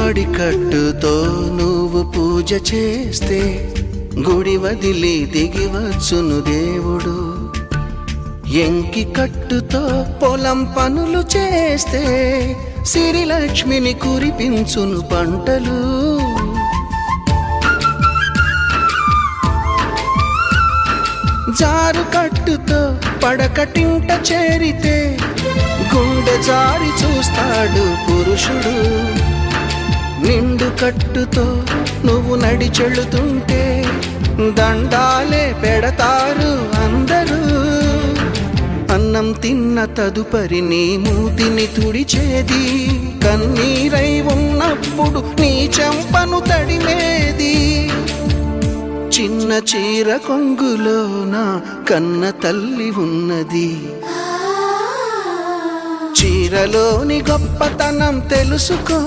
మడికట్టుతో నువ్వు పూజ చేస్తే గుడి వదిలి దిగి వచ్చును దేవుడు. ఎంకి కట్టుతో పొలం పనులు చేస్తే సిరిలక్ష్మిని కురిపించును పంటలు. జారు కట్టుతో పడకటింట చేరితే గుండె జారి చూస్తాడు పురుషుడు. నిండు కట్టుతో నువ్వు నడిచెళుతుంటే దండాలే పెడతారు అందరూ. అన్నం తిన్న తదుపరి నీ మూతిని తుడిచేది, కన్నీరై ఉన్నప్పుడు నీ చెంపను తడిమేది. చిన్న చీర కొంగులోన కన్న తల్లి ఉన్నది, చీరలోని గొప్పతనం తెలుసుకో.